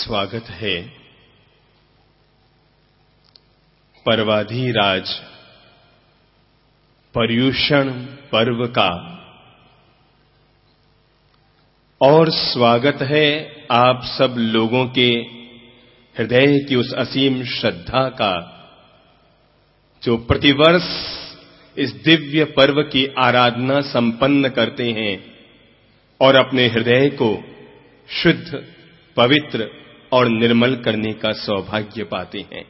स्वागत है पर्वाधिराज पर्युषण पर्व का और स्वागत है आप सब लोगों के हृदय की उस असीम श्रद्धा का जो प्रतिवर्ष इस दिव्य पर्व की आराधना संपन्न करते हैं और अपने हृदय को शुद्ध, पवित्र और निर्मल करने का सौभाग्य पाते हैं।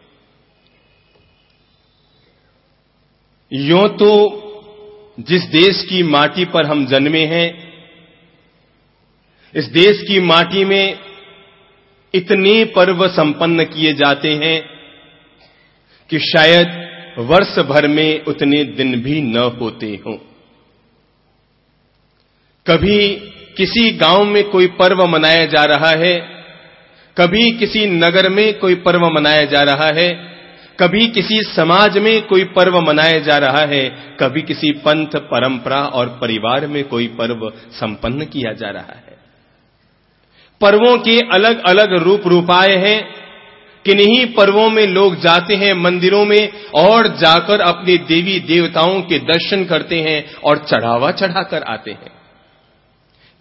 यूं तो जिस देश की माटी पर हम जन्मे हैं, इस देश की माटी में इतने पर्व संपन्न किए जाते हैं कि शायद वर्ष भर में उतने दिन भी न होते हों। कभी किसी गांव में कोई पर्व मनाया जा रहा है, कभी किसी नगर में कोई पर्व मनाया जा रहा है, कभी किसी समाज में कोई पर्व मनाया जा रहा है, कभी किसी पंथ, परंपरा और परिवार में कोई पर्व संपन्न किया जा रहा है। पर्वों के अलग अलग रूप रूपाए हैं। किन्हीं पर्वों में लोग जाते हैं मंदिरों में और जाकर अपने देवी देवताओं के दर्शन करते हैं और चढ़ावा चढ़ाकर आते हैं।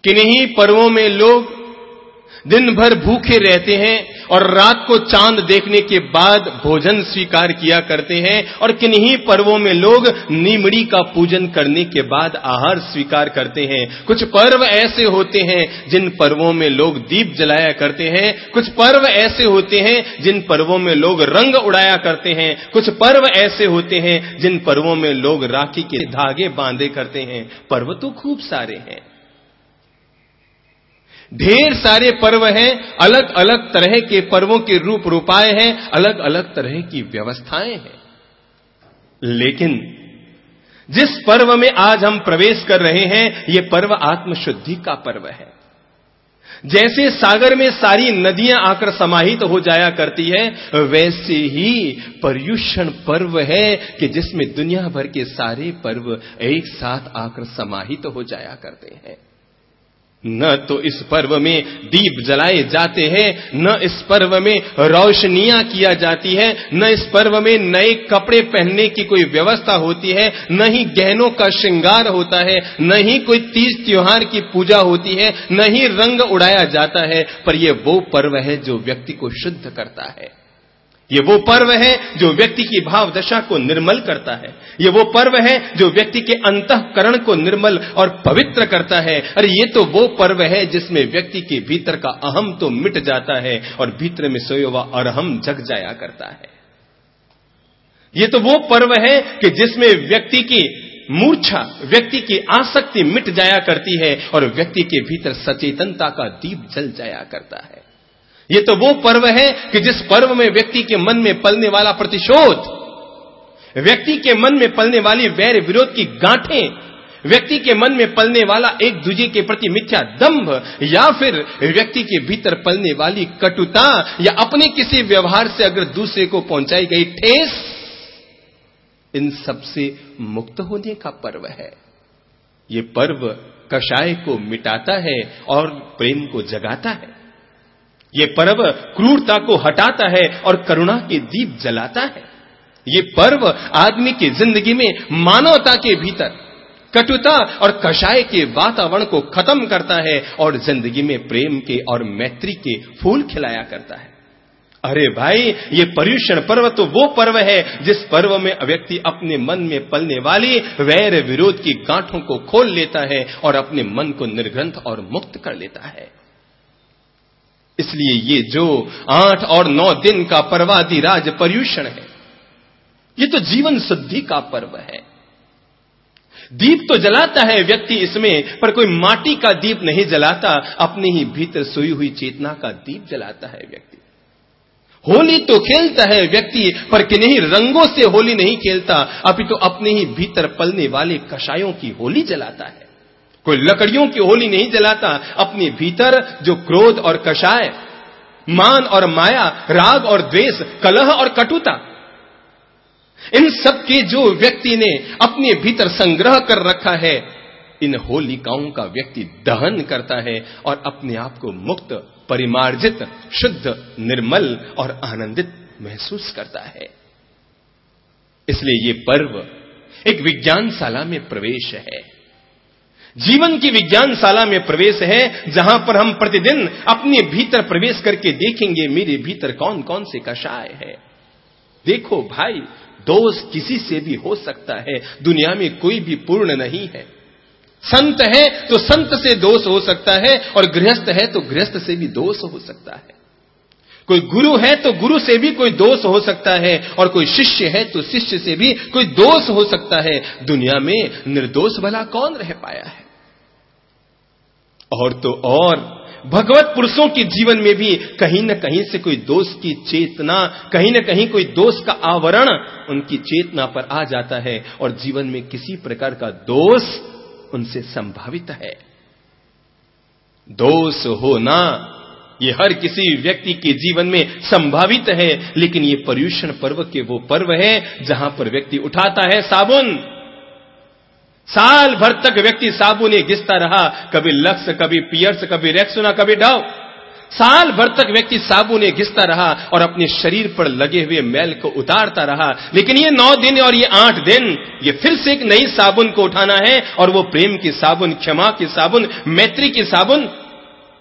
किन्हीं पर्वों में लोग दिन भर भूखे रहते हैं और रात को चांद देखने के बाद भोजन स्वीकार किया करते हैं, और किन्हीं पर्वों में लोग नीमड़ी का पूजन करने के बाद आहार स्वीकार करते हैं। कुछ पर्व ऐसे होते हैं जिन पर्वों में लोग दीप जलाया करते हैं, कुछ पर्व ऐसे होते हैं जिन पर्वों में लोग रंग उड़ाया करते हैं, कुछ पर्व ऐसे होते हैं जिन पर्वों में लोग राखी के धागे बांधे करते हैं। पर्व तो खूब सारे हैं, ढेर सारे पर्व हैं, अलग अलग तरह के पर्वों के रूप रूपाए हैं, अलग अलग तरह की व्यवस्थाएं हैं। लेकिन जिस पर्व में आज हम प्रवेश कर रहे हैं, यह पर्व आत्मशुद्धि का पर्व है। जैसे सागर में सारी नदियां आकर समाहित हो जाया करती है, वैसे ही पर्युषण पर्व है कि जिसमें दुनिया भर के सारे पर्व एक साथ आकर समाहित हो जाया करते हैं। न तो इस पर्व में दीप जलाए जाते हैं, न इस पर्व में रोशनियां किया जाती है, न इस पर्व में नए कपड़े पहनने की कोई व्यवस्था होती है, न ही गहनों का श्रृंगार होता है, न ही कोई तीज त्योहार की पूजा होती है, न ही रंग उड़ाया जाता है। पर यह वो पर्व है जो व्यक्ति को शुद्ध करता है। ये वो पर्व है जो व्यक्ति की भाव दशा को निर्मल करता है। ये वो पर्व है जो व्यक्ति के अंतःकरण को निर्मल और पवित्र करता है। अरे ये तो वो पर्व है जिसमें व्यक्ति के भीतर का अहम तो मिट जाता है और भीतर में सोया हुआ अरहम जग जाया करता है। ये तो वो पर्व है कि जिसमें व्यक्ति की मूर्छा, व्यक्ति की आसक्ति मिट जाया करती है और व्यक्ति के भीतर सचेतनता का दीप जल जाया करता है। ये तो वो पर्व है कि जिस पर्व में व्यक्ति के मन में पलने वाला प्रतिशोध, व्यक्ति के मन में पलने वाली वैर विरोध की गांठें, व्यक्ति के मन में पलने वाला एक दूसरे के प्रति मिथ्या दंभ, या फिर व्यक्ति के भीतर पलने वाली कटुता, या अपने किसी व्यवहार से अगर दूसरे को पहुंचाई गई ठेस, इन सब से मुक्त होने का पर्व है। ये पर्व कषाय को मिटाता है और प्रेम को जगाता है। ये पर्व क्रूरता को हटाता है और करुणा के दीप जलाता है। ये पर्व आदमी की जिंदगी में मानवता के भीतर कटुता और कषाय के वातावरण को खत्म करता है और जिंदगी में प्रेम के और मैत्री के फूल खिलाया करता है। अरे भाई, ये पर्युषण पर्व तो वो पर्व है जिस पर्व में व्यक्ति अपने मन में पलने वाली वैर विरोध की गांठों को खोल लेता है और अपने मन को निर्ग्रंथ और मुक्त कर लेता है। इसलिए ये जो 8 और 9 दिन का पर्वाधिराज पर्युषण है, ये तो जीवन शुद्धि का पर्व है। दीप तो जलाता है व्यक्ति इसमें, पर कोई माटी का दीप नहीं जलाता, अपने ही भीतर सोई हुई चेतना का दीप जलाता है व्यक्ति। होली तो खेलता है व्यक्ति, पर किन्हीं रंगों से होली नहीं खेलता, अपितु अपने ही भीतर पलने वाले कषायों की होली जलाता है। कोई लकड़ियों की होली नहीं जलाता, अपने भीतर जो क्रोध और कषाय, मान और माया, राग और द्वेष, कलह और कटुता, इन सब के जो व्यक्ति ने अपने भीतर संग्रह कर रखा है, इन होलिकाओं का व्यक्ति दहन करता है और अपने आप को मुक्त, परिमार्जित, शुद्ध, निर्मल और आनंदित महसूस करता है। इसलिए ये पर्व एक विज्ञानशाला में प्रवेश है, जीवन की विज्ञानशाला में प्रवेश है, जहां पर हम प्रतिदिन अपने भीतर प्रवेश करके देखेंगे मेरे भीतर कौन कौन से कषाय है। देखो भाई, दोष किसी से भी हो सकता है, दुनिया में कोई भी पूर्ण नहीं है। संत है तो संत से दोष हो सकता है, और गृहस्थ है तो गृहस्थ से भी दोष हो सकता है। कोई गुरु है तो गुरु से भी कोई दोष हो सकता है, और कोई शिष्य है तो शिष्य से भी कोई दोष हो सकता है। दुनिया में निर्दोष भला कौन रह पाया है? और तो और भगवत पुरुषों के जीवन में भी कहीं न कहीं से कोई दोष की चेतना, कहीं न कहीं कोई दोष का आवरण उनकी चेतना पर आ जाता है, और जीवन में किसी प्रकार का दोष उनसे संभावित है। दोष होना ये हर किसी व्यक्ति के जीवन में संभावित है, लेकिन ये पर्युषण पर्व के वो पर्व है जहां पर व्यक्ति उठाता है साबुन। साल भर तक व्यक्ति साबुने घिसता रहा, कभी लक्स, कभी पियर्स, कभी रेक्सोना, कभी डव। साल भर तक व्यक्ति साबुने घिसता रहा और अपने शरीर पर लगे हुए मैल को उतारता रहा। लेकिन ये 9 दिन और ये 8 दिन ये फिर से एक नई साबुन को उठाना है, और वो प्रेम की साबुन, क्षमा की साबुन, मैत्री की साबुन,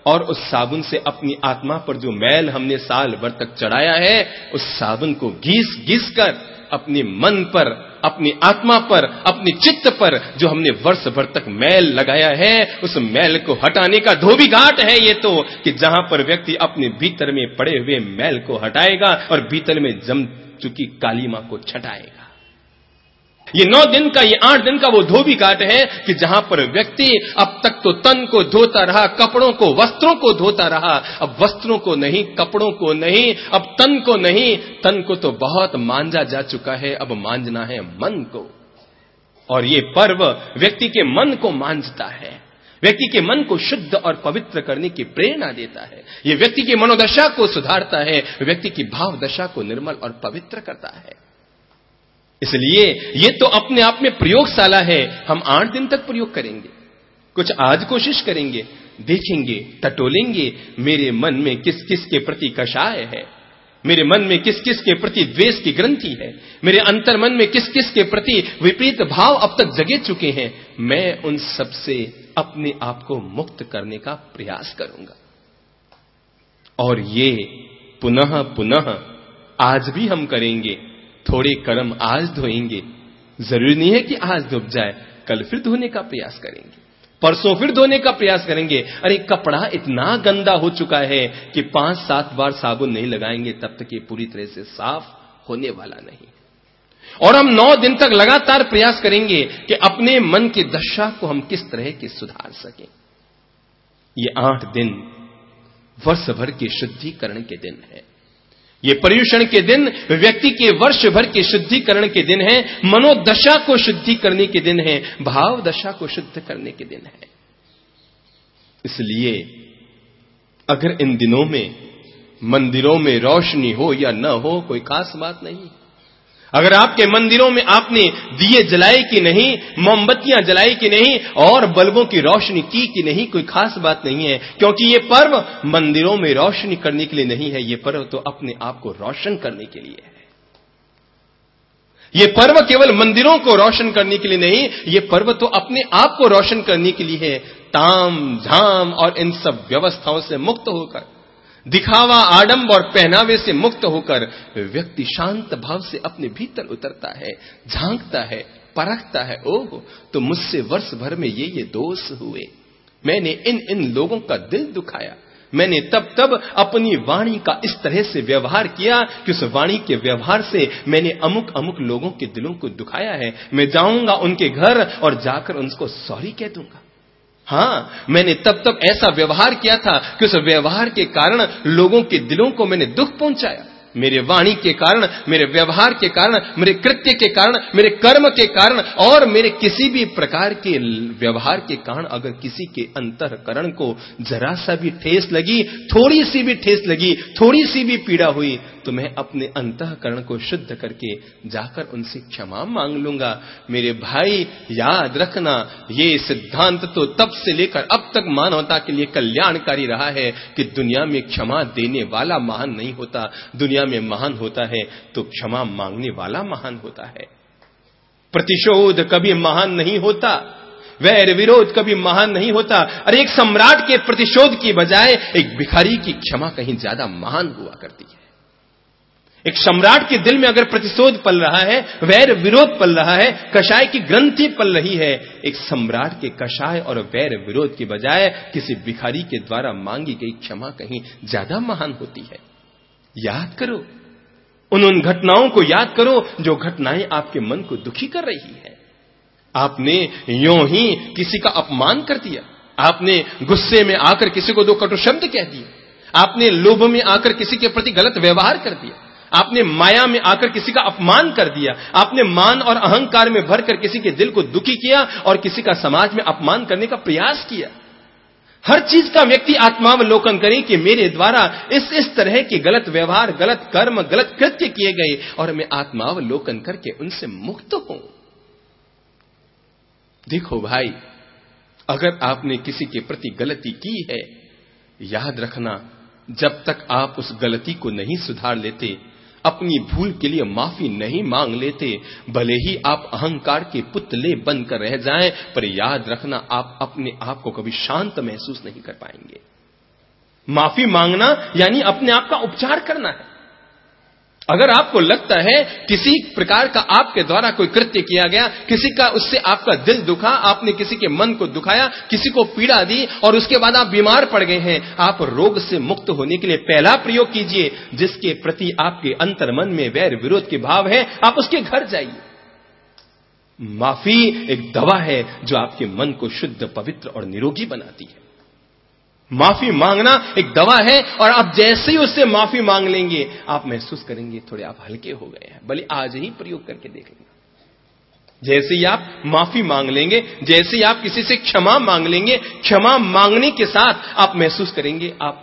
और उस साबुन से अपनी आत्मा पर जो मैल हमने साल भर तक चढ़ाया है, उस साबुन को घिस घिस कर अपने मन पर, अपनी आत्मा पर, अपने चित्त पर जो हमने वर्ष भर तक मैल लगाया है, उस मैल को हटाने का धोबी घाट है ये तो, कि जहां पर व्यक्ति अपने भीतर में पड़े हुए मैल को हटाएगा और भीतर में जम चुकी कालीमा को छटाएगा। ये 9 दिन का, ये 8 दिन का वो धोबी घाट है कि जहां पर व्यक्ति अब तक तो तन को धोता रहा, कपड़ों को, वस्त्रों को धोता रहा, अब वस्त्रों को नहीं, कपड़ों को नहीं, अब तन को नहीं। तन को तो बहुत मांजा जा चुका है, अब मांजना है मन को। और ये पर्व व्यक्ति के मन को मांजता है, व्यक्ति के मन को शुद्ध और पवित्र करने की प्रेरणा देता है। ये व्यक्ति की मनोदशा को सुधारता है, व्यक्ति की भाव दशा को निर्मल और पवित्र करता है। इसलिए ये तो अपने आप में प्रयोगशाला है। हम 8 दिन तक प्रयोग करेंगे, कुछ आज कोशिश करेंगे, देखेंगे, टटोलेंगे मेरे मन में किस किस के प्रति कषाय है, मेरे मन में किस किस के प्रति द्वेष की ग्रंथि है, मेरे अंतर मन में किस किस के प्रति विपरीत भाव अब तक जगे चुके हैं। मैं उन सब से अपने आप को मुक्त करने का प्रयास करूंगा। और ये पुनः पुनः आज भी हम करेंगे। थोड़े कर्म आज धोएंगे, जरूरी नहीं है कि आज धुप जाए, कल फिर धोने का प्रयास करेंगे, परसों फिर धोने का प्रयास करेंगे। अरे कपड़ा इतना गंदा हो चुका है कि 5-7 बार साबुन नहीं लगाएंगे तब तक ये पूरी तरह से साफ होने वाला नहीं। और हम 9 दिन तक लगातार प्रयास करेंगे कि अपने मन की दशा को हम किस तरह की सुधार सकें। ये 8 दिन वर्ष भर के शुद्धिकरण के दिन है। ये पर्युषण के दिन व्यक्ति के वर्ष भर के शुद्धिकरण के दिन है, मनोदशा को शुद्धि करने के दिन है, भाव दशा को शुद्ध करने के दिन है। इसलिए अगर इन दिनों में मंदिरों में रोशनी हो या न हो, कोई खास बात नहीं। अगर आपके मंदिरों में आपने दिए जलाए कि नहीं, मोमबत्तियां जलाई कि नहीं, और बल्बों की रोशनी की कि नहीं, कोई खास बात नहीं है। क्योंकि ये पर्व मंदिरों में रोशनी करने के लिए नहीं है, ये पर्व तो अपने आप को रोशन करने के लिए है। ये पर्व केवल मंदिरों को रोशन करने के लिए नहीं, ये पर्व तो अपने आप को रोशन करने के लिए है। ताम झाम और इन सब व्यवस्थाओं से मुक्त होकर, दिखावा, आडंब और पहनावे से मुक्त होकर व्यक्ति शांत भाव से अपने भीतर उतरता है, झांकता है, परखता है। ओह, तो मुझसे वर्ष भर में ये दोष हुए, मैंने इन लोगों का दिल दुखाया, मैंने तब अपनी वाणी का इस तरह से व्यवहार किया कि उस वाणी के व्यवहार से मैंने अमुक लोगों के दिलों को दुखाया है। मैं जाऊंगा उनके घर और जाकर उनको सॉरी कह दूंगा। हाँ, मैंने तब ऐसा व्यवहार किया था कि उस व्यवहार के कारण लोगों के दिलों को मैंने दुख पहुंचाया। मेरे वाणी के कारण, मेरे व्यवहार के कारण, मेरे कृत्य के कारण, मेरे कर्म के कारण और मेरे किसी भी प्रकार के व्यवहार के कारण अगर किसी के अंतःकरण को जरा सा भी ठेस लगी, थोड़ी सी भी ठेस लगी, थोड़ी सी भी पीड़ा हुई, तो मैं अपने अंतःकरण को शुद्ध करके जाकर उनसे क्षमा मांग लूंगा। मेरे भाई याद रखना, ये सिद्धांत तो तब से लेकर अब तक मानवता के लिए कल्याणकारी रहा है कि दुनिया में क्षमा देने वाला महान नहीं होता, दुनिया में महान होता है तो क्षमा मांगने वाला महान होता है। प्रतिशोध कभी महान नहीं होता, वैर विरोध कभी महान नहीं होता। और एक सम्राट के प्रतिशोध की बजाय एक भिखारी की क्षमा कहीं ज्यादा महान हुआ करती है। एक सम्राट के दिल में अगर प्रतिशोध पल रहा है, वैर विरोध पल रहा है, कषाय की ग्रंथि पल रही है, एक सम्राट के कषाय और वैर विरोध की बजाय किसी भिखारी के द्वारा मांगी गई क्षमा कहीं ज्यादा महान होती है। याद करो, उन घटनाओं को याद करो जो घटनाएं आपके मन को दुखी कर रही है। आपने यों ही किसी का अपमान कर दिया, आपने गुस्से में आकर किसी को दो कटु शब्द कह दिए, आपने लोभ में आकर किसी के प्रति गलत व्यवहार कर दिया, आपने माया में आकर किसी का अपमान कर दिया, आपने मान और अहंकार में भरकर किसी के दिल को दुखी किया और किसी का समाज में अपमान करने का प्रयास किया। हर चीज का व्यक्ति आत्मावलोकन करे कि मेरे द्वारा इस तरह के गलत व्यवहार, गलत कर्म, गलत कृत्य किए गए और मैं आत्मावलोकन करके उनसे मुक्त हूं। देखो भाई, अगर आपने किसी के प्रति गलती की है, याद रखना, जब तक आप उस गलती को नहीं सुधार लेते, अपनी भूल के लिए माफी नहीं मांग लेते, भले ही आप अहंकार के पुतले बनकर रह जाएं, पर याद रखना आप अपने आप को कभी शांत महसूस नहीं कर पाएंगे। माफी मांगना यानी अपने आप का उपचार करना है। अगर आपको लगता है किसी प्रकार का आपके द्वारा कोई कृत्य किया गया, किसी का उससे आपका दिल दुखा, आपने किसी के मन को दुखाया, किसी को पीड़ा दी और उसके बाद आप बीमार पड़ गए हैं, आप रोग से मुक्त होने के लिए पहला प्रयोग कीजिए, जिसके प्रति आपके अंतर्मन में वैर विरोध के भाव है, आप उसके घर जाइए। माफी एक दवा है जो आपके मन को शुद्ध, पवित्र और निरोगी बनाती है। माफी मांगना एक दवा है और आप जैसे ही उससे माफी मांग लेंगे, आप महसूस करेंगे थोड़े आप हल्के हो गए हैं। भले आज ही प्रयोग करके देख लेंगे। जैसे ही आप माफी मांग लेंगे, जैसे ही आप किसी से क्षमा मांग लेंगे, क्षमा मांगने के साथ आप महसूस करेंगे आप